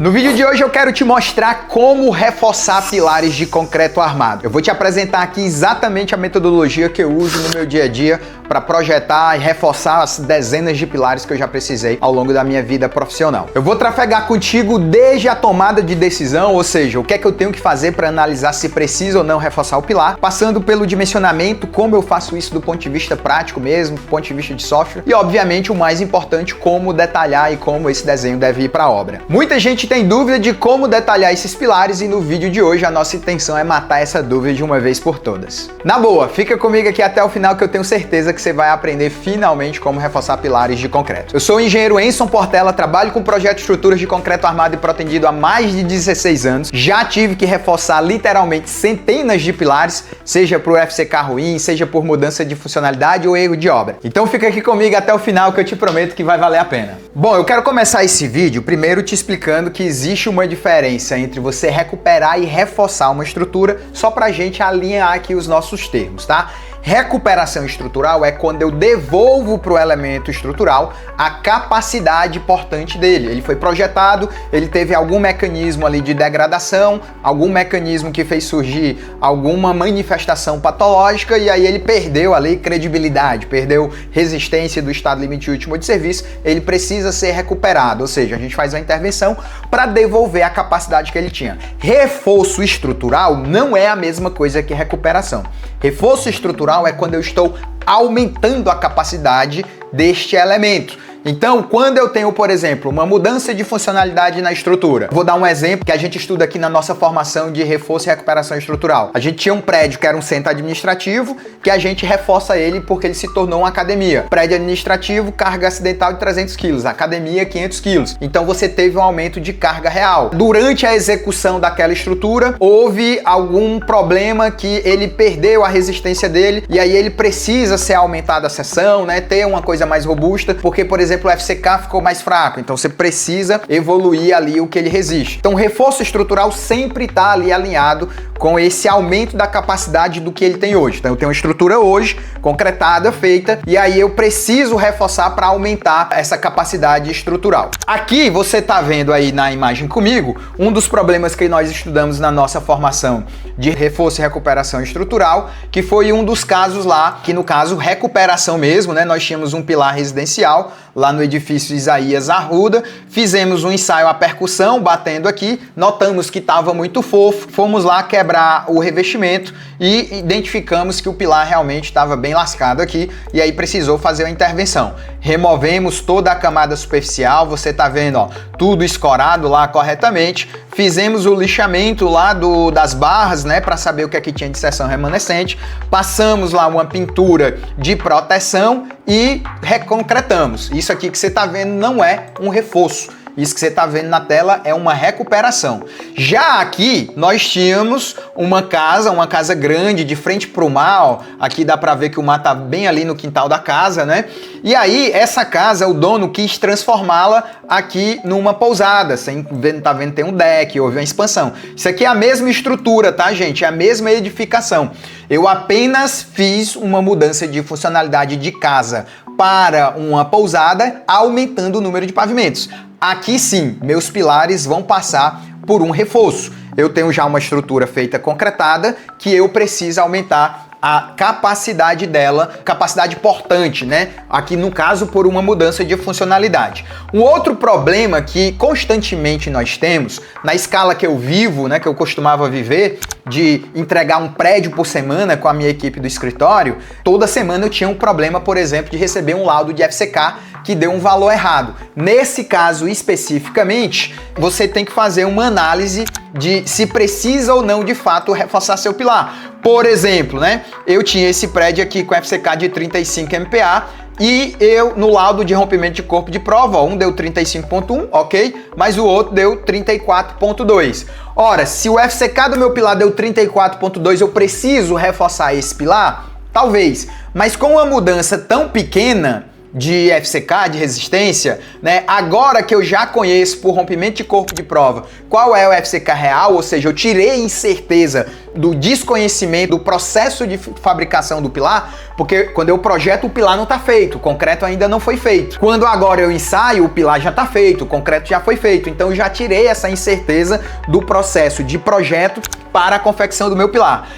No vídeo de hoje eu quero te mostrar como reforçar pilares de concreto armado. Eu vou te apresentar aqui exatamente a metodologia que eu uso no meu dia a dia para projetar e reforçar as dezenas de pilares que eu já precisei ao longo da minha vida profissional. Eu vou trafegar contigo desde a tomada de decisão, ou seja, o que é que eu tenho que fazer para analisar se precisa ou não reforçar o pilar, passando pelo dimensionamento, como eu faço isso do ponto de vista prático mesmo, do ponto de vista de software, e obviamente o mais importante, como detalhar e como esse desenho deve ir para a obra. Muita gente tem dúvida de como detalhar esses pilares e no vídeo de hoje a nossa intenção é matar essa dúvida de uma vez por todas. Na boa, fica comigo aqui até o final que eu tenho certeza que você vai aprender finalmente como reforçar pilares de concreto. Eu sou o engenheiro Enson Portela, trabalho com projeto de estruturas de concreto armado e protendido há mais de 16 anos. Já tive que reforçar literalmente centenas de pilares, seja por FCK ruim, seja por mudança de funcionalidade ou erro de obra. Então fica aqui comigo até o final que eu te prometo que vai valer a pena. Bom, eu quero começar esse vídeo primeiro te explicando que existe uma diferença entre você recuperar e reforçar uma estrutura, só pra gente alinhar aqui os nossos termos, tá? Recuperação estrutural é quando eu devolvo para o elemento estrutural a capacidade portante dele. Ele foi projetado, ele teve algum mecanismo ali de degradação, algum mecanismo que fez surgir alguma manifestação patológica e aí ele perdeu ali credibilidade, perdeu resistência do estado limite último de serviço, ele precisa ser recuperado, ou seja, a gente faz uma intervenção para devolver a capacidade que ele tinha. Reforço estrutural não é a mesma coisa que recuperação. Reforço estrutural é quando eu estou aumentando a capacidade deste elemento. Então, quando eu tenho, por exemplo, uma mudança de funcionalidade na estrutura, vou dar um exemplo que a gente estuda aqui na nossa formação de reforço e recuperação estrutural. A gente tinha um prédio que era um centro administrativo, que a gente reforça ele porque ele se tornou uma academia. Prédio administrativo, carga acidental de 300 kg, academia 500 kg. Então você teve um aumento de carga real. Durante a execução daquela estrutura, houve algum problema que ele perdeu a resistência dele e aí ele precisa ser aumentada a seção, né? Ter uma coisa mais robusta, porque, por exemplo, o FCK ficou mais fraco, então você precisa evoluir ali o que ele resiste. Então o reforço estrutural sempre está ali alinhado com esse aumento da capacidade do que ele tem hoje. Então eu tenho uma estrutura hoje, concretada, feita, e aí eu preciso reforçar para aumentar essa capacidade estrutural. Aqui você está vendo aí na imagem comigo, um dos problemas que nós estudamos na nossa formação de reforço e recuperação estrutural, que foi um dos casos lá, que no caso recuperação mesmo, né? Nós tínhamos um pilar residencial lá no edifício Isaías Arruda, fizemos um ensaio à percussão, batendo aqui, notamos que estava muito fofo, fomos lá quebrar o revestimento e identificamos que o pilar realmente estava bem lascado aqui e aí precisou fazer uma intervenção. Removemos toda a camada superficial, você tá vendo, ó, tudo escorado lá corretamente, fizemos o lixamento lá das barras, né, para saber o que é que tinha de seção remanescente, passamos lá uma pintura de proteção e reconcretamos. Isso aqui que você tá vendo não é um reforço. Isso que você está vendo na tela é uma recuperação. Já aqui, nós tínhamos uma casa grande, de frente para o mar. Tem dá para ver que o mar está bem ali no quintal da casa, né? E aí, essa casa, o dono quis transformá-la aqui numa pousada. Você tá vendo, tem um deck, houve uma expansão. Isso aqui é a mesma estrutura, tá, gente? É a mesma edificação. Eu apenas fiz uma mudança de funcionalidade de casa para uma pousada, aumentando o número de pavimentos. Aqui sim, meus pilares vão passar por um reforço. Eu tenho já uma estrutura feita concretada que eu preciso aumentar a capacidade dela, capacidade portante, né? Aqui no caso por uma mudança de funcionalidade. Um outro problema que constantemente nós temos, na escala que eu vivo, né, que eu costumava viver, de entregar um prédio por semana com a minha equipe do escritório, toda semana eu tinha um problema, por exemplo, de receber um laudo de FCK que deu um valor errado. Nesse caso especificamente, você tem que fazer uma análise de se precisa ou não de fato reforçar seu pilar. Por exemplo, né, eu tinha esse prédio aqui com FCK de 35 MPa e eu, no laudo de rompimento de corpo de prova, ó, um deu 35.1, ok? Mas o outro deu 34.2. Ora, se o FCK do meu pilar deu 34.2, eu preciso reforçar esse pilar? Talvez. Mas com uma mudança tão pequena, de FCK, de resistência, né? Agora que eu já conheço por rompimento de corpo de prova qual é o FCK real, ou seja, eu tirei a incerteza do desconhecimento do processo de fabricação do pilar, porque quando eu projeto o pilar não está feito, o concreto ainda não foi feito. Quando agora eu ensaio, o pilar já está feito, o concreto já foi feito. Então eu já tirei essa incerteza do processo de projeto para a confecção do meu pilar.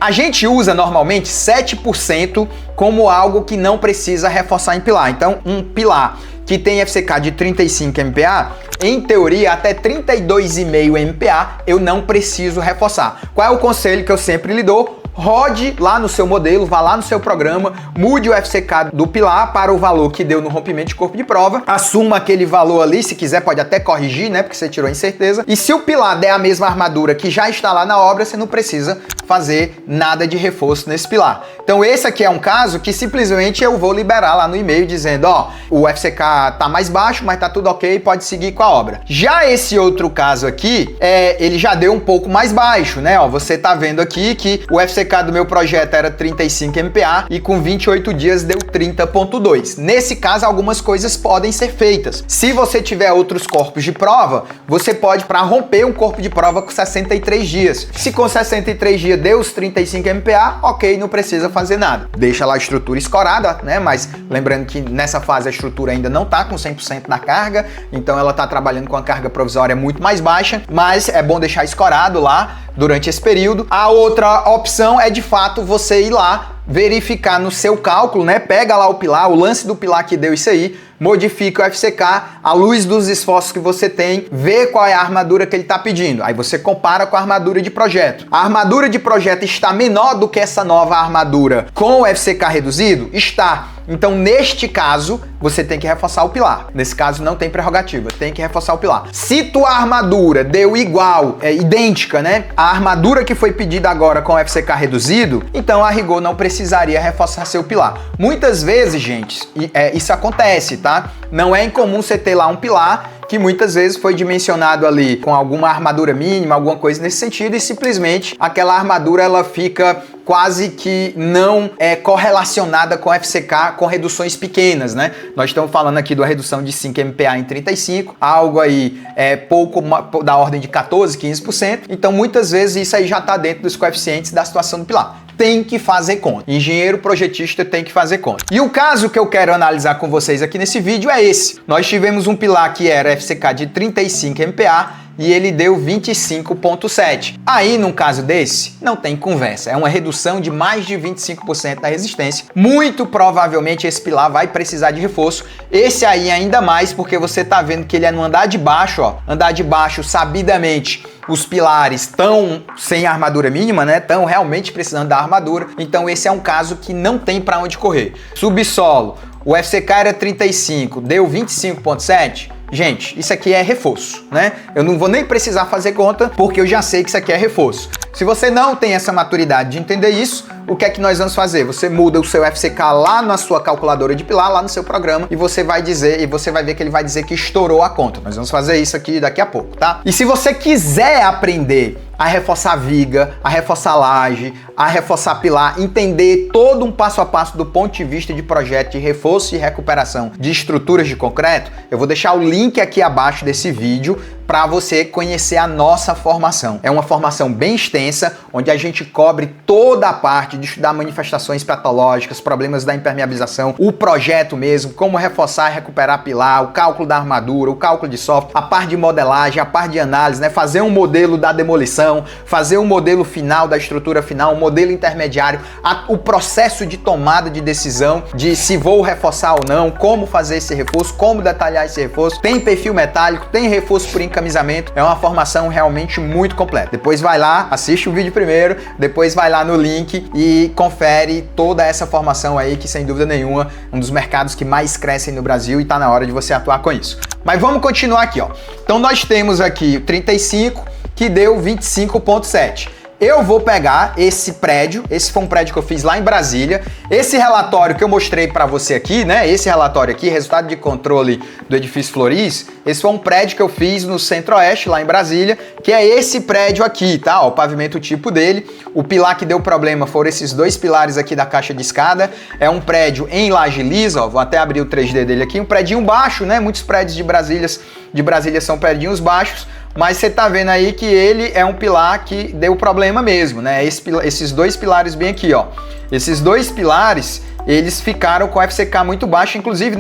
A gente usa normalmente 7% como algo que não precisa reforçar em pilar. Então, um pilar que tem FCK de 35 MPa, em teoria, até 32,5 MPa, eu não preciso reforçar. Qual é o conselho que eu sempre lhe dou? Rode lá no seu modelo, vá lá no seu programa, mude o FCK do pilar para o valor que deu no rompimento de corpo de prova, assuma aquele valor ali, se quiser pode até corrigir, né, porque você tirou a incerteza, e se o pilar der a mesma armadura que já está lá na obra, você não precisa fazer nada de reforço nesse pilar. Então esse aqui é um caso que simplesmente eu vou liberar lá no e-mail dizendo, ó, o FCK tá mais baixo, mas tá tudo ok, pode seguir com a obra. Já esse outro caso aqui, ele já deu um pouco mais baixo, né, ó, você tá vendo aqui que o FCK do meu projeto era 35 MPa e com 28 dias deu 30,2. Nesse caso, algumas coisas podem ser feitas. Se você tiver outros corpos de prova, você pode para romper um corpo de prova com 63 dias. Se com 63 dias deu os 35 MPa, ok, não precisa fazer nada. Deixa lá a estrutura escorada, né? Mas lembrando que nessa fase a estrutura ainda não tá com 100% da carga, então ela tá trabalhando com a carga provisória muito mais baixa, mas é bom deixar escorado lá durante esse período. A outra opção é de fato você ir lá verificar no seu cálculo, né? Pega lá o pilar, o lance do pilar que deu isso aí, modifica o FCK à luz dos esforços que você tem, vê qual é a armadura que ele está pedindo. Aí você compara com a armadura de projeto. A armadura de projeto está menor do que essa nova armadura com o FCK reduzido? Está. Então, neste caso, você tem que reforçar o pilar. Nesse caso, não tem prerrogativa, tem que reforçar o pilar. Se tua armadura deu igual, idêntica, né? A armadura que foi pedida agora com o FCK reduzido, então a rigor não precisaria reforçar seu pilar. Muitas vezes, gente, isso acontece, tá? Não é incomum você ter lá um pilar que muitas vezes foi dimensionado ali com alguma armadura mínima, alguma coisa nesse sentido, e simplesmente aquela armadura ela fica quase que não correlacionada com FCK, com reduções pequenas, né? Nós estamos falando aqui de uma redução de 5 MPa em 35, algo aí pouco da ordem de 14, 15%. Então, muitas vezes isso aí já está dentro dos coeficientes da situação do pilar. Tem que fazer conta. Engenheiro projetista tem que fazer conta. E o caso que eu quero analisar com vocês aqui nesse vídeo é esse. Nós tivemos um pilar que era FCK de 35 MPa e ele deu 25,7. Aí, num caso desse, não tem conversa. É uma redução de mais de 25% da resistência. Muito provavelmente esse pilar vai precisar de reforço. Esse aí ainda mais, porque você tá vendo que ele é no andar de baixo, ó. Andar de baixo, sabidamente, os pilares estão sem armadura mínima, né? Estão realmente precisando da armadura. Então esse é um caso que não tem para onde correr. Subsolo, o FCK era 35, deu 25,7. Gente, isso aqui é reforço, né? Eu não vou nem precisar fazer conta, porque eu já sei que isso aqui é reforço. Se você não tem essa maturidade de entender isso, o que é que nós vamos fazer? Você muda o seu FCK lá na sua calculadora de pilar, lá no seu programa, e você vai ver que ele vai dizer que estourou a conta. Nós vamos fazer isso aqui daqui a pouco, tá? E se você quiser aprender a reforçar viga, a reforçar laje, a reforçar pilar, entender todo um passo a passo do ponto de vista de projeto de reforço e recuperação de estruturas de concreto, eu vou deixar o link aqui abaixo desse vídeo para você conhecer a nossa formação. É uma formação bem extensa, onde a gente cobre toda a parte de estudar manifestações patológicas, problemas da impermeabilização, o projeto mesmo, como reforçar e recuperar pilar, o cálculo da armadura, o cálculo de software, a parte de modelagem, a parte de análise, né? Fazer um modelo da demolição, fazer um modelo final da estrutura final, um modelo intermediário, o processo de tomada de decisão de se vou reforçar ou não, como fazer esse reforço, como detalhar esse reforço. Tem perfil metálico, tem reforço por encamisamento. É uma formação realmente muito completa. Depois vai lá, assiste o vídeo primeiro, depois vai lá no link e confere toda essa formação aí, que sem dúvida nenhuma um dos mercados que mais crescem no Brasil, e tá na hora de você atuar com isso. Mas vamos continuar aqui, ó. Então nós temos aqui o 35 que deu 25,7. eu vou pegar esse prédio, esse foi um prédio que eu fiz lá em Brasília, esse relatório que eu mostrei para você aqui, né? Esse relatório aqui, resultado de controle do edifício Floris, esse foi um prédio que eu fiz no Centro-Oeste, lá em Brasília, que é esse prédio aqui, tá? Ó, o pavimento tipo dele, o pilar que deu problema foram esses dois pilares aqui da caixa de escada, é um prédio em laje lisa, ó, vou até abrir o 3D dele aqui, um prédinho baixo, né? Muitos prédios de Brasília são prédios baixos, mas você tá vendo aí que ele é um pilar que deu problema mesmo, né? Esses dois pilares bem aqui, ó. Esses dois pilares, eles ficaram com FCK muito baixo, inclusive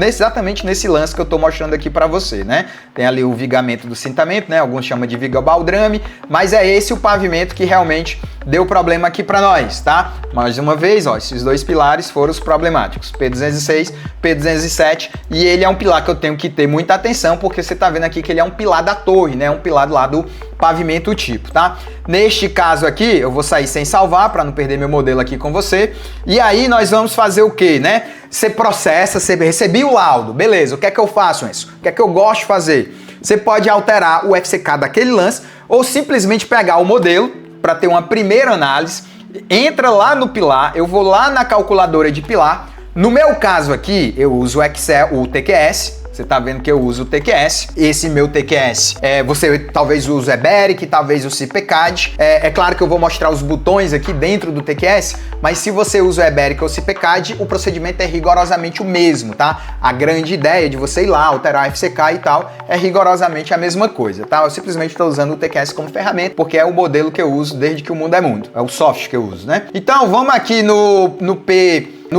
exatamente nesse lance que eu tô mostrando aqui para você, né? Tem ali o vigamento do cintamento, né? Alguns chamam de viga baldrame, mas é esse o pavimento que realmente deu problema aqui para nós, tá? Mais uma vez, ó, esses dois pilares foram os problemáticos, P206, P207, e ele é um pilar que eu tenho que ter muita atenção, porque você tá vendo aqui que ele é um pilar da torre, né? Um pilar do lado do pavimento tipo, tá? Neste caso aqui, eu vou sair sem salvar para não perder meu modelo aqui com você. E aí nós vamos fazer o quê, né? Você processa, você recebi o laudo, beleza, o que é que eu faço isso? O que é que eu gosto de fazer? Você pode alterar o FCK daquele lance ou simplesmente pegar o modelo para ter uma primeira análise, entra lá no pilar, eu vou lá na calculadora de pilar. No meu caso aqui, eu uso o Excel, o TQS. Você tá vendo que eu uso o TQS. Esse meu TQS, você talvez use o Eberic, talvez o CPCAD. É claro que eu vou mostrar os botões aqui dentro do TQS, mas se você usa o Eberic ou o CPCAD, o procedimento é rigorosamente o mesmo, tá? A grande ideia de você ir lá, alterar a FCK e tal, é rigorosamente a mesma coisa, tá? Eu simplesmente estou usando o TQS como ferramenta, porque é o modelo que eu uso desde que o mundo é mundo. É o software que eu uso, né? Então, vamos aqui no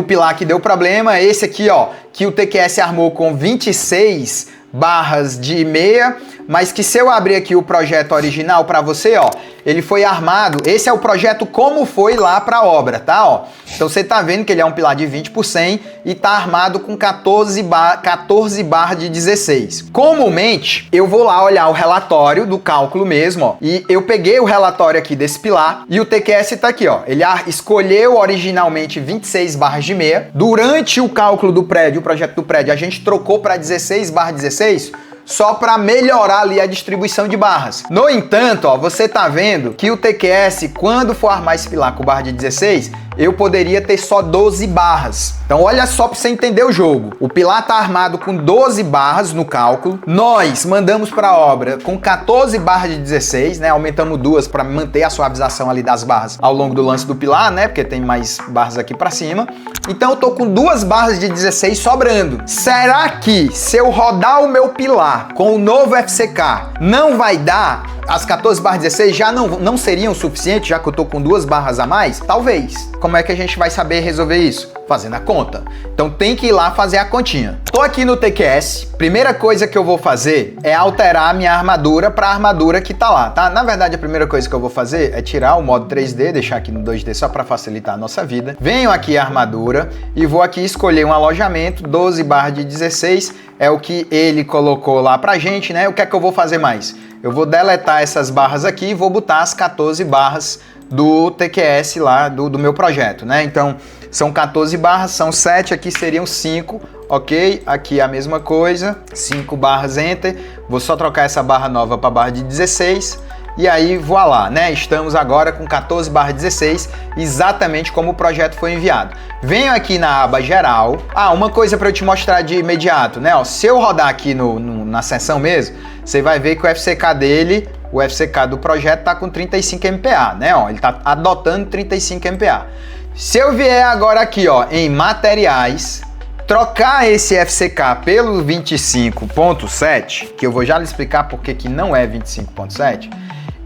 pilar que deu problema, esse aqui, ó, que o TQS armou com 26 barras de meia, mas que se eu abrir aqui o projeto original para você, ó, ele foi armado, esse é o projeto como foi lá para a obra, tá, ó. Então você tá vendo que ele é um pilar de 20 por 100 e tá armado com 14 barras de 16. Comumente, eu vou lá olhar o relatório do cálculo mesmo, ó, e eu peguei o relatório aqui desse pilar e o TQS tá aqui, ó. Ele escolheu originalmente 26 barras de meia. Durante o cálculo do prédio, o projeto do prédio, a gente trocou para 16 barras 16, só para melhorar ali a distribuição de barras. No entanto, ó, você tá vendo que o TQS, quando for armar esse pilar com barra de 16, eu poderia ter só 12 barras. Então olha só para você entender o jogo. O pilar tá armado com 12 barras no cálculo. Nós mandamos para a obra com 14 barras de 16, né? Aumentamos duas para manter a suavização ali das barras ao longo do lance do pilar, né? Porque tem mais barras aqui para cima. Então eu tô com 2 barras de 16 sobrando. Será que se eu rodar o meu pilar com o novo FCK não vai dar? As 14 barras 16 já não seriam suficientes, já que eu tô com 2 barras a mais? Talvez. Como é que a gente vai saber resolver isso? Fazendo a conta. Então tem que ir lá fazer a continha. Tô aqui no TQS. Primeira coisa que eu vou fazer é alterar a minha armadura para a armadura que tá lá, tá? Na verdade, a primeira coisa que eu vou fazer é tirar o modo 3D, deixar aqui no 2D só para facilitar a nossa vida. Venho aqui a armadura e vou aqui escolher um alojamento, 12 barras de 16, é o que ele colocou lá pra gente, né? O que é que eu vou fazer mais? Eu vou deletar essas barras aqui e vou botar as 14 barras do TQS lá, do meu projeto, né? Então, são 14 barras, são 7, aqui seriam 5, ok? Aqui a mesma coisa, 5 barras, enter. Vou só trocar essa barra nova para barra de 16. E aí, voilá, né? Estamos agora com 14 barra 16, exatamente como o projeto foi enviado. Venho aqui na aba geral. Uma coisa para eu te mostrar de imediato, né? Ó, se eu rodar aqui na seção mesmo, você vai ver que o FCK dele, o FCK do projeto tá com 35 MPa, né? Ó, ele tá adotando 35 MPa. Se eu vier agora aqui, ó, em materiais, trocar esse FCK pelo 25.7, que eu vou já lhe explicar porque que não é 25.7,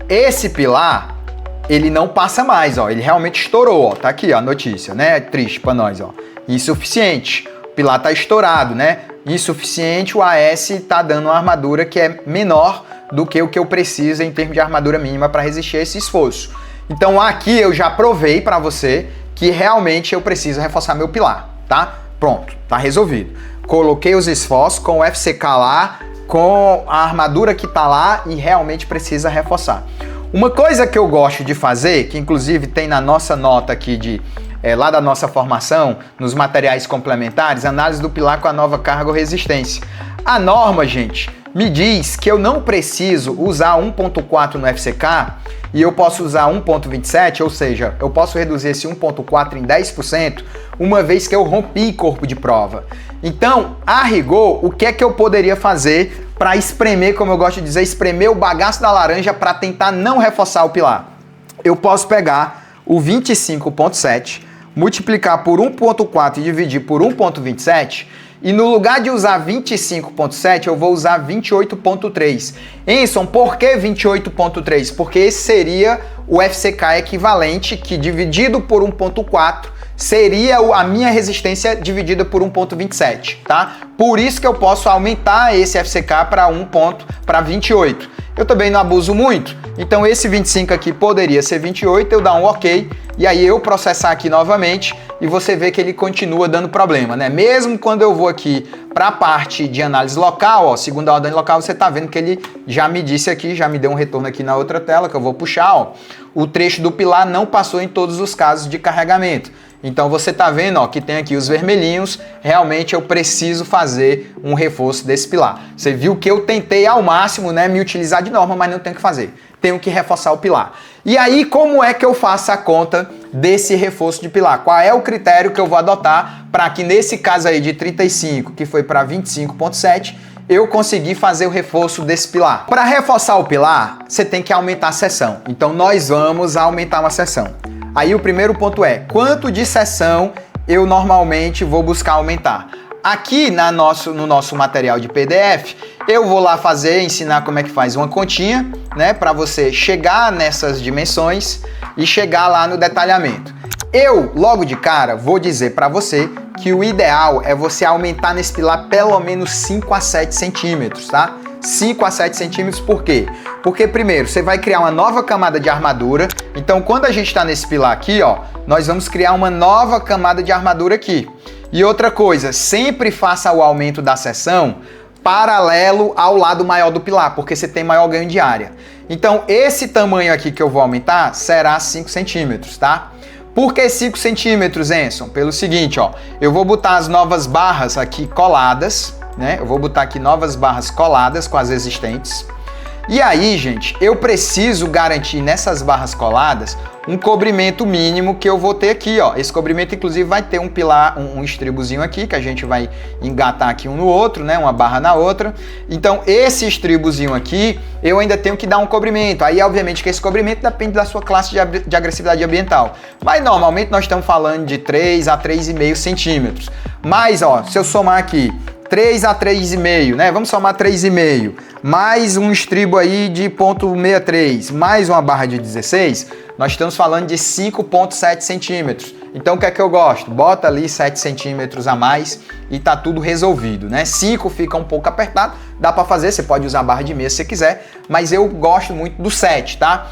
esse pilar, ele não passa mais, ó, ele realmente estourou, ó, tá aqui ó, a notícia, né, triste pra nós, ó, insuficiente, o pilar tá estourado, né, insuficiente, o AS tá dando uma armadura que é menor do que o que eu preciso em termos de armadura mínima para resistir a esse esforço. Então aqui eu já provei para você que realmente eu preciso reforçar meu pilar, tá? Pronto, tá resolvido. Coloquei os esforços com o FCK lá, com a armadura que tá lá e realmente precisa reforçar. Uma coisa que eu gosto de fazer, que inclusive tem na nossa nota aqui lá da nossa formação, nos materiais complementares, análise do pilar com a nova carga ou resistência. A norma, gente, me diz que eu não preciso usar 1.4 no FCK e eu posso usar 1.27, ou seja, eu posso reduzir esse 1.4 em 10%, uma vez que eu rompi corpo de prova. Então, a rigor, o que é que eu poderia fazer para espremer, como eu gosto de dizer, espremer o bagaço da laranja para tentar não reforçar o pilar? Eu posso pegar o 25.7, multiplicar por 1.4 e dividir por 1.27, e no lugar de usar 25.7, eu vou usar 28.3. Enson, por que 28.3? Porque esse seria o FCK equivalente, que dividido por 1.4 seria a minha resistência dividida por 1.27, tá? Por isso que eu posso aumentar esse FCK para 28. Eu também não abuso muito, então esse 25 aqui poderia ser 28, eu dar um ok, e aí eu processar aqui novamente, e você vê que ele continua dando problema, né? Mesmo quando eu vou aqui para a parte de análise local, ó, segunda ordem local, você tá vendo que ele já me disse aqui, já me deu um retorno aqui na outra tela, que eu vou puxar, ó. O trecho do pilar não passou em todos os casos de carregamento. Então você tá vendo, ó, que tem aqui os vermelhinhos, realmente eu preciso fazer um reforço desse pilar. Você viu que eu tentei ao máximo, né, me utilizar de norma, mas não tenho que fazer. Tenho que reforçar o pilar. E aí, como é que eu faço a conta desse reforço de pilar? Qual é o critério que eu vou adotar para que nesse caso aí de 35, que foi para 25.7, eu consegui fazer o reforço desse pilar? Para reforçar o pilar, você tem que aumentar a seção. Então nós vamos aumentar uma seção. Aí o primeiro ponto é, quanto de seção eu normalmente vou buscar aumentar? Aqui no nosso material de PDF, eu vou lá ensinar como é que faz uma continha, né, para você chegar nessas dimensões e chegar lá no detalhamento. Eu, logo de cara, vou dizer para você que o ideal é você aumentar nesse pilar pelo menos 5 a 7 centímetros, tá? 5 a 7 centímetros, por quê? Porque primeiro, você vai criar uma nova camada de armadura. Então, quando a gente está nesse pilar aqui, ó, nós vamos criar uma nova camada de armadura aqui. E outra coisa, sempre faça o aumento da seção paralelo ao lado maior do pilar, porque você tem maior ganho de área. Então, esse tamanho aqui que eu vou aumentar será 5 centímetros, tá? Por que 5 centímetros, Enson? Pelo seguinte, ó, eu vou botar as novas barras aqui coladas, né? Eu vou botar aqui novas barras coladas com as existentes. E aí, gente, eu preciso garantir nessas barras coladas um cobrimento mínimo que eu vou ter aqui, ó. Esse cobrimento, inclusive, vai ter um pilar, um estribozinho aqui, que a gente vai engatar aqui um no outro, né? Uma barra na outra. Então, esse estribozinho aqui, eu ainda tenho que dar um cobrimento. Aí, obviamente, que esse cobrimento depende da sua classe de agressividade ambiental. Mas, normalmente, nós estamos falando de 3 a 3,5 centímetros. Mas, ó, se eu somar aqui 3 a 3,5, né? Vamos somar 3,5, mais um estribo aí de 0,63, mais uma barra de 16, nós estamos falando de 5,7 centímetros. Então o que é que eu gosto? Bota ali 7 centímetros a mais e tá tudo resolvido, né? 5 fica um pouco apertado, dá para fazer, você pode usar barra de meia se você quiser, mas eu gosto muito do 7, tá?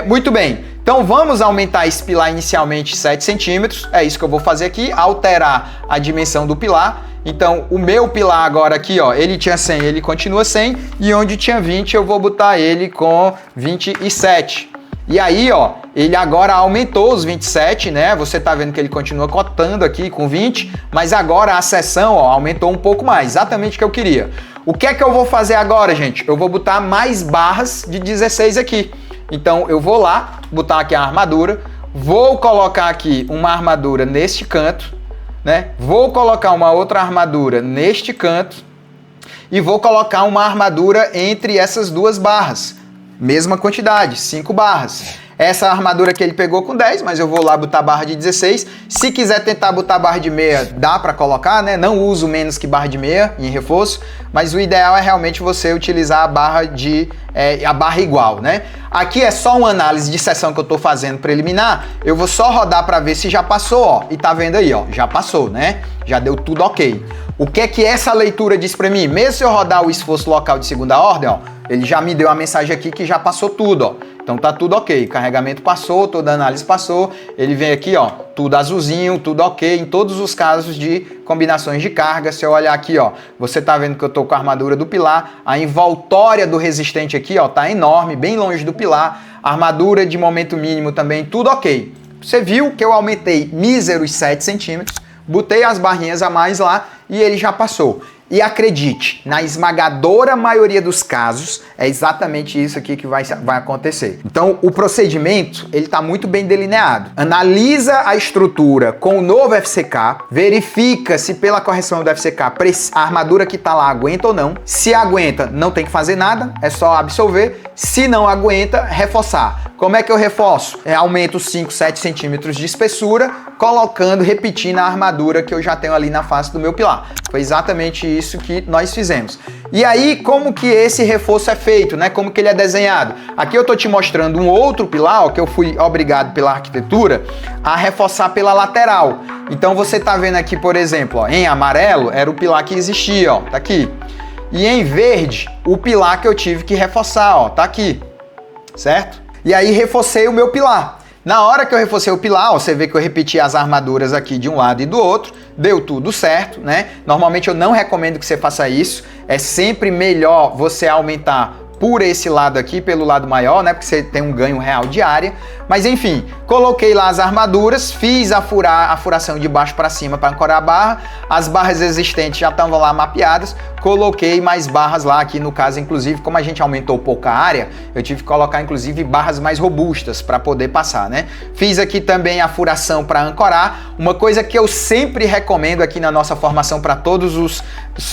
Muito bem, então vamos aumentar esse pilar inicialmente 7 centímetros, é isso que eu vou fazer aqui, alterar a dimensão do pilar. Então, o meu pilar agora aqui, ó, ele tinha 100, ele continua 100, e onde tinha 20 eu vou botar ele com 27. E aí, ó, ele agora aumentou os 27, né? Você tá vendo que ele continua cotando aqui com 20, mas agora a seção, ó, aumentou um pouco mais, exatamente o que eu queria. O que é que eu vou fazer agora, gente? Eu vou botar mais barras de 16 aqui. Então, eu vou lá, botar aqui a armadura, vou colocar aqui uma armadura neste canto, né? Vou colocar uma outra armadura neste canto e vou colocar uma armadura entre essas duas barras. Mesma quantidade, 5 barras. Essa armadura que ele pegou com 10, mas eu vou lá botar barra de 16. Se quiser tentar botar barra de meia, dá para colocar, né? Não uso menos que barra de meia em reforço, mas o ideal é realmente você utilizar a barra igual, né? Aqui é só uma análise de seção que eu estou fazendo preliminar. Eu vou só rodar para ver se já passou, ó. E tá vendo aí, ó, já passou, né? Já deu tudo ok. O que é que essa leitura diz para mim? Mesmo se eu rodar o esforço local de segunda ordem, ó, ele já me deu a mensagem aqui que já passou tudo, ó. Então tá tudo ok, carregamento passou, toda a análise passou, ele vem aqui, ó, tudo azulzinho, tudo ok, em todos os casos de combinações de carga. Se eu olhar aqui, ó, você tá vendo que eu tô com a armadura do pilar, a envoltória do resistente aqui, ó, tá enorme, bem longe do pilar, armadura de momento mínimo também, tudo ok. Você viu que eu aumentei míseros 7 centímetros, botei as barrinhas a mais lá e ele já passou. E acredite, na esmagadora maioria dos casos, é exatamente isso aqui que vai acontecer. Então, o procedimento, ele está muito bem delineado. Analisa a estrutura com o novo FCK, verifica se pela correção do FCK a armadura que está lá aguenta ou não. Se aguenta, não tem que fazer nada, é só absolver. Se não aguenta, reforçar. Como é que eu reforço? Aumento 5, 7 centímetros de espessura, repetindo a armadura que eu já tenho ali na face do meu pilar. Foi exatamente isso que nós fizemos. E aí, como que esse reforço é feito, né? Como que ele é desenhado? Aqui eu tô te mostrando um outro pilar, ó, que eu fui obrigado pela arquitetura a reforçar pela lateral. Então você tá vendo aqui, por exemplo, ó, em amarelo era o pilar que existia, ó, tá aqui. E em verde, o pilar que eu tive que reforçar, ó, tá aqui, certo? E aí reforcei o meu pilar. Na hora que eu reforcei o pilar, ó, você vê que eu repeti as armaduras aqui de um lado e do outro, deu tudo certo, né? Normalmente eu não recomendo que você faça isso, é sempre melhor você aumentar por esse lado aqui, pelo lado maior, né? Porque você tem um ganho real de área. Mas enfim, coloquei lá as armaduras, fiz a furação de baixo para cima para ancorar a barra, as barras existentes já estavam lá mapeadas, coloquei mais barras lá aqui, no caso, inclusive, como a gente aumentou pouca área, eu tive que colocar, inclusive, barras mais robustas para poder passar, né? Fiz aqui também a furação para ancorar, uma coisa que eu sempre recomendo aqui na nossa formação para todos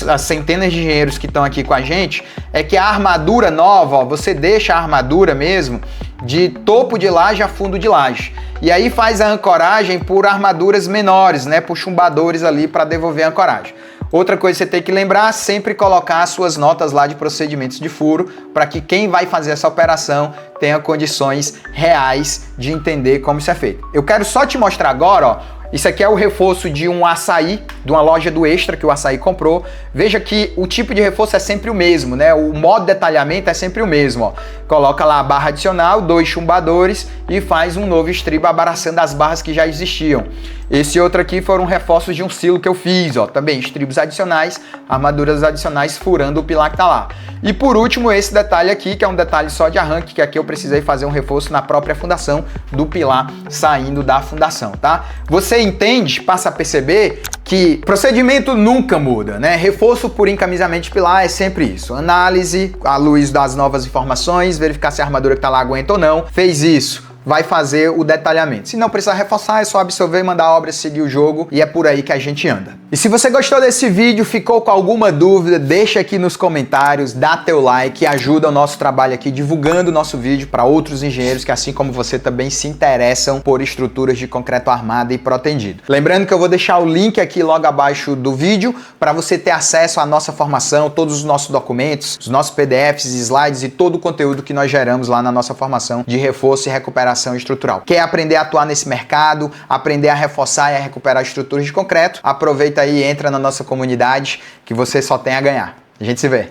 as centenas de engenheiros que estão aqui com a gente, é que a armadura nova, ó, você deixa a armadura mesmo de topo de laje a fundo de laje. E aí faz a ancoragem por armaduras menores, né? Por chumbadores ali para devolver a ancoragem. Outra coisa que você tem que lembrar, sempre colocar as suas notas lá de procedimentos de furo, para que quem vai fazer essa operação tenha condições reais de entender como isso é feito. Eu quero só te mostrar agora, ó, isso aqui é o reforço de um açaí, de uma loja do Extra que o açaí comprou. Veja que o tipo de reforço é sempre o mesmo, né? O modo de detalhamento é sempre o mesmo, ó. Coloca lá a barra adicional, 2 chumbadores e faz um novo estribo abraçando as barras que já existiam. Esse outro aqui foram reforços de um silo que eu fiz, ó. Também estribos adicionais, armaduras adicionais furando o pilar que tá lá. E por último, esse detalhe aqui, que é um detalhe só de arranque, que aqui eu precisei fazer um reforço na própria fundação do pilar saindo da fundação, tá? Você entende, passa a perceber que procedimento nunca muda, né? Reforço por encamisamento de pilar é sempre isso. Análise à luz das novas informações, verificar se a armadura que tá lá aguenta ou não. Fez isso, vai fazer o detalhamento. Se não precisar reforçar, é só absorver, mandar a obra, seguir o jogo e é por aí que a gente anda. E se você gostou desse vídeo, ficou com alguma dúvida, deixa aqui nos comentários, dá teu like, ajuda o nosso trabalho aqui divulgando o nosso vídeo para outros engenheiros que, assim como você, também se interessam por estruturas de concreto armado e protendido. Lembrando que eu vou deixar o link aqui logo abaixo do vídeo para você ter acesso à nossa formação, todos os nossos documentos, os nossos PDFs, slides e todo o conteúdo que nós geramos lá na nossa formação de reforço e recuperação estrutural. Quer aprender a atuar nesse mercado, aprender a reforçar e a recuperar estruturas de concreto? Aproveita aí e entra na nossa comunidade que você só tem a ganhar. A gente se vê.